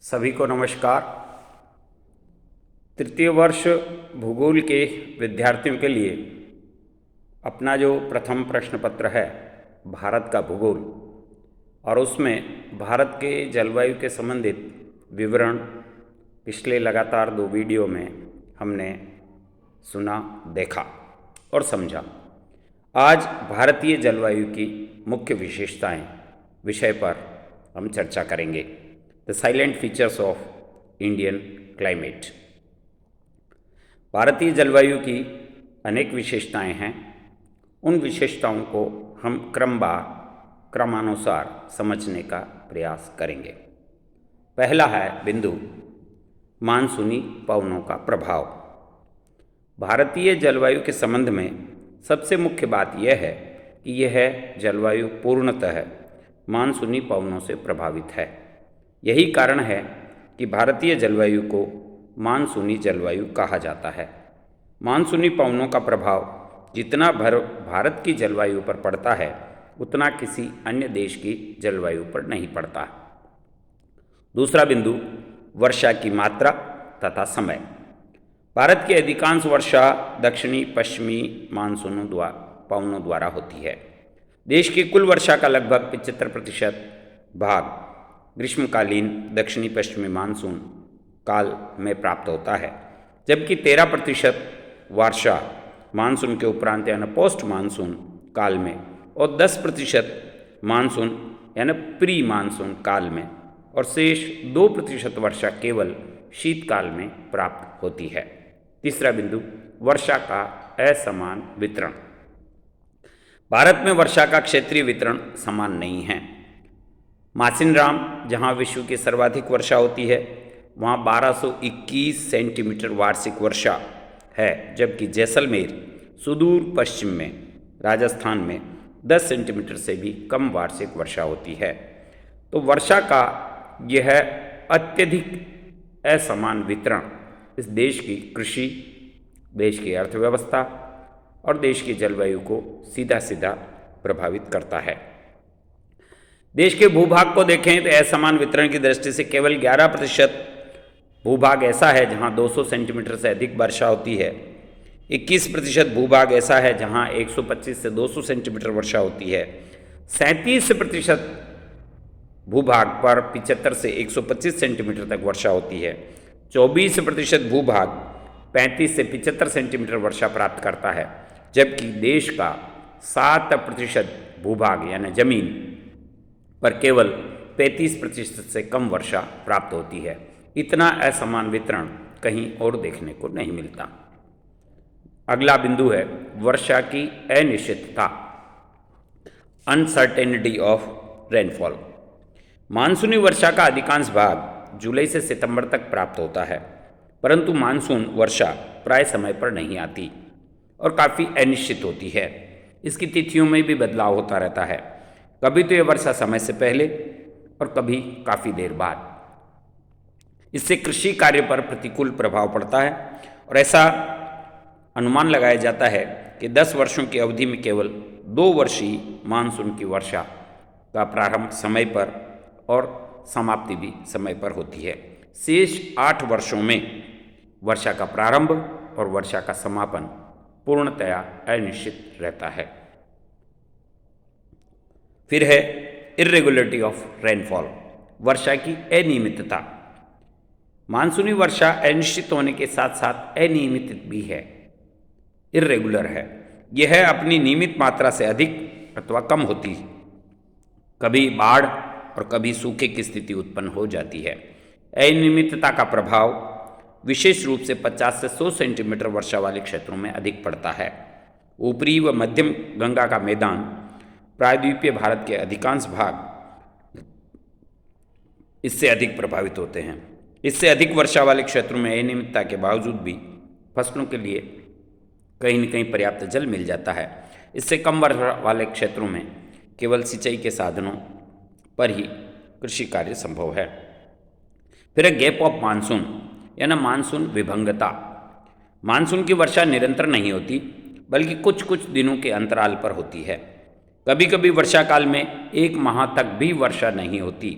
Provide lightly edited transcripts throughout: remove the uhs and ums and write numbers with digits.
सभी को नमस्कार। तृतीय वर्ष भूगोल के विद्यार्थियों के लिए अपना जो प्रथम प्रश्न पत्र है भारत का भूगोल, और उसमें भारत के जलवायु के संबंधित विवरण पिछले लगातार 2 वीडियो में हमने सुना, देखा और समझा। आज भारतीय जलवायु की मुख्य विशेषताएं विषय पर हम चर्चा करेंगे। The salient features of Indian climate. भारतीय जलवायु की अनेक विशेषताएं हैं। उन विशेषताओं को हम क्रमानुसार समझने का प्रयास करेंगे। पहला है बिंदु मानसूनी पवनों का प्रभाव। भारतीय जलवायु के संबंध में सबसे मुख्य बात यह है कि यह जलवायु पूर्णतः मानसूनी पवनों से प्रभावित है। यही कारण है कि भारतीय जलवायु को मानसूनी जलवायु कहा जाता है। मानसूनी पवनों का प्रभाव जितना भारत की जलवायु पर पड़ता है उतना किसी अन्य देश की जलवायु पर नहीं पड़ता। दूसरा बिंदु वर्षा की मात्रा तथा समय। भारत की अधिकांश वर्षा दक्षिणी पश्चिमी मानसूनों पवनों द्वारा होती है। देश की कुल वर्षा का लगभग 75% भाग ग्रीष्मकालीन दक्षिणी पश्चिमी मानसून काल में प्राप्त होता है, जबकि 13% वर्षा मानसून के उपरांत यानी पोस्ट मानसून काल में और 10% मानसून यानी प्री मानसून काल में और शेष 2% वर्षा केवल शीतकाल में प्राप्त होती है। तीसरा बिंदु वर्षा का असमान वितरण। भारत में वर्षा का क्षेत्रीय वितरण समान नहीं है। मासिनराम, जहां विश्व की सर्वाधिक वर्षा होती है, वहां 1221 सेंटीमीटर वार्षिक वर्षा है, जबकि जैसलमेर सुदूर पश्चिम में राजस्थान में 10 सेंटीमीटर से भी कम वार्षिक वर्षा होती है। तो वर्षा का यह अत्यधिक असमान वितरण इस देश की कृषि, देश की अर्थव्यवस्था और देश की जलवायु को सीधा सीधा प्रभावित करता है। देश के भूभाग को देखें तो असमान वितरण की दृष्टि से केवल 11% भूभाग ऐसा है जहां 200 सेंटीमीटर से अधिक वर्षा होती है। 21% भूभाग ऐसा है जहां 125 से 200 सेंटीमीटर वर्षा होती है। 37% भूभाग पर 75 से 125 सेंटीमीटर तक वर्षा होती है। 24% भूभाग 35 से 75 सेंटीमीटर वर्षा प्राप्त करता है, जबकि देश का 7% भूभाग यानी जमीन पर केवल 35% से कम वर्षा प्राप्त होती है। इतना असमान वितरण कहीं और देखने को नहीं मिलता। अगला बिंदु है वर्षा की अनिश्चितता, अनसर्टेनिटी ऑफ रेनफॉल। मानसूनी वर्षा का अधिकांश भाग जुलाई से सितंबर तक प्राप्त होता है, परंतु मानसून वर्षा प्राय समय पर नहीं आती और काफ़ी अनिश्चित होती है। इसकी तिथियों में भी बदलाव होता रहता है। कभी तो यह वर्षा समय से पहले और कभी काफ़ी देर बाद। इससे कृषि कार्य पर प्रतिकूल प्रभाव पड़ता है और ऐसा अनुमान लगाया जाता है कि 10 वर्षों की अवधि में केवल 2 वर्षीय मानसून की वर्षा का प्रारंभ समय पर और समाप्ति भी समय पर होती है। शेष 8 वर्षों में वर्षा का प्रारंभ और वर्षा का समापन पूर्णतया अनिश्चित रहता है। फिर है इर्रेगुलरिटी ऑफ रेनफॉल, वर्षा की अनियमितता। मानसूनी वर्षा अनिश्चित होने के साथ साथ अनियमित भी है, इर्रेगुलर है। यह अपनी नियमित मात्रा से अधिक अथवा कम होती, कभी बाढ़ और कभी सूखे की स्थिति उत्पन्न हो जाती है। अनियमितता का प्रभाव विशेष रूप से 50 से 100 सेंटीमीटर वर्षा वाले क्षेत्रों में अधिक पड़ता है। ऊपरी व मध्यम गंगा का मैदान, प्रायद्वीपीय भारत के अधिकांश भाग इससे अधिक प्रभावित होते हैं। इससे अधिक वर्षा वाले क्षेत्रों में अनियमितता के बावजूद भी फसलों के लिए कहीं न कहीं पर्याप्त जल मिल जाता है। इससे कम वर्षा वाले क्षेत्रों में केवल सिंचाई के साधनों पर ही कृषि कार्य संभव है। फिर गैप ऑफ मानसून यानी मानसून विभंगता। मानसून की वर्षा निरंतर नहीं होती, बल्कि कुछ कुछ दिनों के अंतराल पर होती है। कभी कभी वर्षा काल में 1 माह तक भी वर्षा नहीं होती।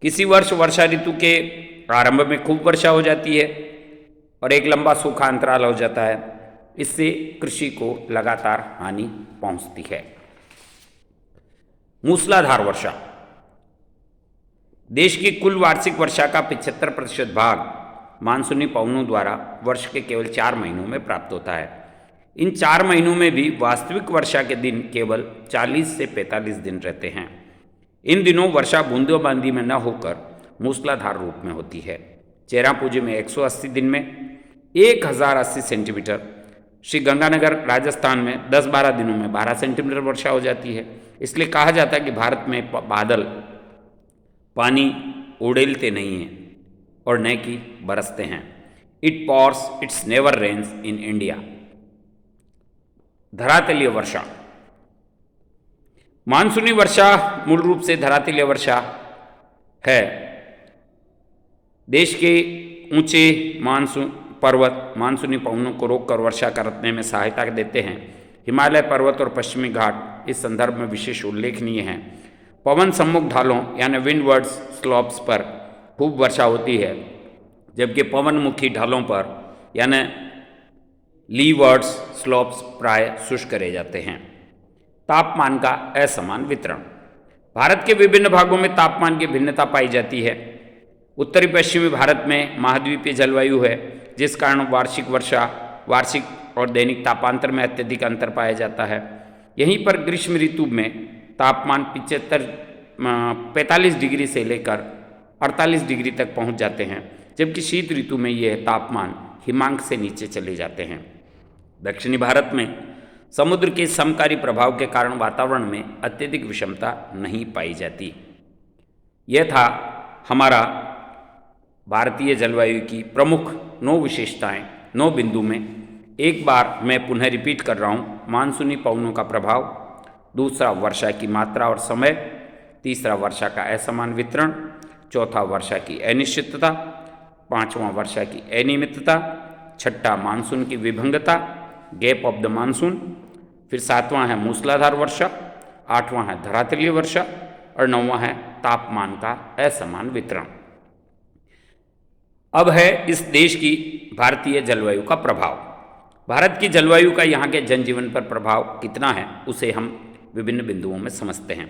किसी वर्ष वर्षा ऋतु के आरंभ में खूब वर्षा हो जाती है और एक लंबा सूखा अंतराल हो जाता है। इससे कृषि को लगातार हानि पहुंचती है। मूसलाधार वर्षा। देश की कुल वार्षिक वर्षा का 75% भाग मानसूनी पवनों द्वारा वर्ष के केवल 4 महीनों में प्राप्त होता है। इन 4 महीनों में भी वास्तविक वर्षा के दिन केवल 40 से 45 दिन रहते हैं। इन दिनों वर्षा बूंदाबांदी में न होकर मूसलाधार रूप में होती है। चेरापूंजी में 180 दिन में 1080 सेंटीमीटर, श्री गंगानगर राजस्थान में 10-12 दिनों में 12 सेंटीमीटर वर्षा हो जाती है। इसलिए कहा जाता है कि भारत में बादल पानी उड़ेलते नहीं हैं और न कि बरसते हैं। It pours, it's never rains in India. धरातलीय वर्षा। मानसूनी वर्षा मूल रूप से धरातलीय वर्षा है। देश के ऊंचे पर्वत मानसूनी पवनों को रोककर वर्षा करने में सहायता देते हैं। हिमालय पर्वत और पश्चिमी घाट इस संदर्भ में विशेष उल्लेखनीय हैं। पवन सम्मुख ढालों यानी विंडवर्ड्स स्लोप्स पर खूब वर्षा होती है, जबकि पवनमुखी ढालों पर यानी लीवर्ड्स स्लोप्स प्राय शुष्क रह जाते हैं। तापमान का असमान वितरण। भारत के विभिन्न भागों में तापमान की भिन्नता पाई जाती है। उत्तरी पश्चिमी भारत में महाद्वीपीय जलवायु है, जिस कारण वार्षिक और दैनिक तापांतर में अत्यधिक अंतर पाया जाता है। यहीं पर ग्रीष्म ऋतु में तापमान 45 डिग्री से लेकर 48 डिग्री तक पहुंच जाते हैं, जबकि शीत ऋतु में यह तापमान हिमांक से नीचे चले जाते हैं। दक्षिणी भारत में समुद्र के समकारी प्रभाव के कारण वातावरण में अत्यधिक विषमता नहीं पाई जाती। यह था हमारा भारतीय जलवायु की प्रमुख 9 विशेषताएं। 9 बिंदु में एक बार मैं पुनः रिपीट कर रहा हूँ। मानसूनी पवनों का प्रभाव, दूसरा वर्षा की मात्रा और समय, तीसरा वर्षा का असमान वितरण, चौथा वर्षा की अनिश्चितता, पांचवा वर्षा की अनियमितता, छठा मानसून की विभंगता गैप ऑफ द मानसून, फिर सातवां है मूसलाधार वर्षा, आठवां है धरातलीय वर्षा और नौवां है तापमान का असमान वितरण। अब है इस देश की भारतीय जलवायु का प्रभाव। भारत की जलवायु का यहाँ के जनजीवन पर प्रभाव कितना है उसे हम विभिन्न बिंदुओं में समझते हैं।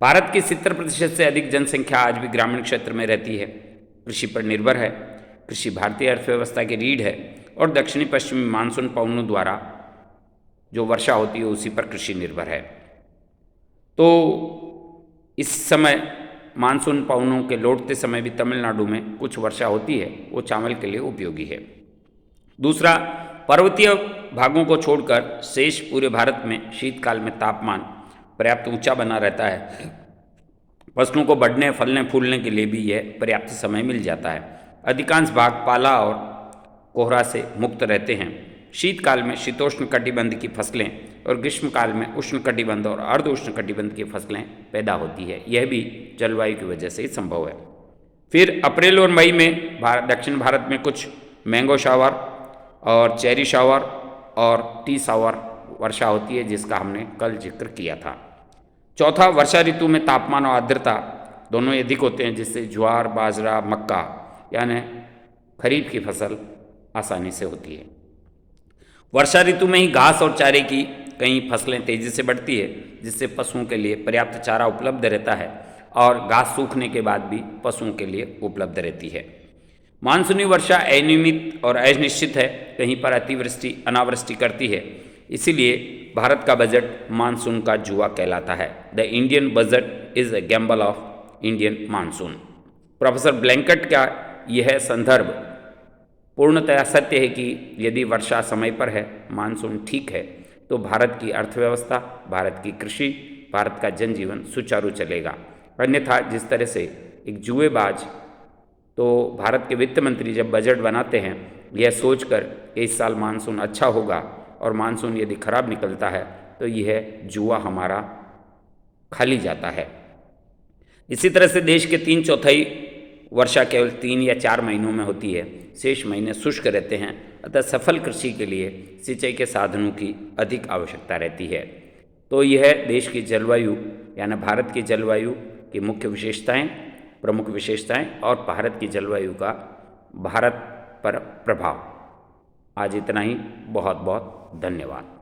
भारत की 70% से अधिक जनसंख्या आज भी ग्रामीण क्षेत्र में रहती है, कृषि पर निर्भर है। कृषि भारतीय अर्थव्यवस्था की रीढ़ है और दक्षिणी पश्चिमी मानसून पवनों द्वारा जो वर्षा होती है उसी पर कृषि निर्भर है। तो इस समय मानसून पवनों के लौटते समय भी तमिलनाडु में कुछ वर्षा होती है, वो चावल के लिए उपयोगी है। दूसरा, पर्वतीय भागों को छोड़कर शेष पूरे भारत में शीतकाल में तापमान पर्याप्त ऊंचा बना रहता है। फसलों को बढ़ने, फलने, फूलने के लिए भी यह पर्याप्त समय मिल जाता है। अधिकांश भाग पाला और कोहरा से मुक्त रहते हैं। शीतकाल में शीतोष्ण कटिबंध की फसलें और ग्रीष्मकाल में उष्ण कटिबंध और अर्ध उष्ण कटिबंध की फसलें पैदा होती है। यह भी जलवायु की वजह से ही संभव है। फिर अप्रैल और मई में दक्षिण भारत में कुछ मैंगो शावर और चेरी शावर और टी शावर वर्षा होती है, जिसका हमने कल जिक्र किया था। चौथा, वर्षा ऋतु में तापमान और आर्द्रता दोनों अधिक होते हैं, जिससे ज्वार, बाजरा, मक्का यानी खरीफ की फसल आसानी से होती है। वर्षा ऋतु में ही घास और चारे की कई फसलें तेजी से बढ़ती है, जिससे पशुओं के लिए पर्याप्त चारा उपलब्ध रहता है और घास सूखने के बाद भी पशुओं के लिए उपलब्ध रहती है। मानसूनी वर्षा अनियमित और अनिश्चित है, कहीं पर अतिवृष्टि अनावृष्टि करती है। इसीलिए भारत का बजट मानसून का जुआ कहलाता है। The Indian budget is a gamble of Indian monsoon. Professor blanket का यह संदर्भ पूर्णतया सत्य है कि यदि वर्षा समय पर है, मानसून ठीक है, तो भारत की अर्थव्यवस्था, भारत की कृषि, भारत का जनजीवन सुचारू चलेगा। अन्यथा जिस तरह से एक जुएबाज, तो भारत के वित्त मंत्री जब बजट बनाते हैं यह सोचकर कि इस साल मानसून अच्छा होगा और मानसून यदि खराब निकलता है तो यह जुआ हमारा खाली जाता है। इसी तरह से देश के 3/4 वर्षा केवल 3 या 4 महीनों में होती है, शेष महीने शुष्क रहते हैं। अतः सफल कृषि के लिए सिंचाई के साधनों की अधिक आवश्यकता रहती है। तो यह देश की जलवायु यानी भारत की जलवायु की मुख्य विशेषताएं प्रमुख विशेषताएं और भारत की जलवायु का भारत पर प्रभाव। आज इतना ही। बहुत बहुत धन्यवाद।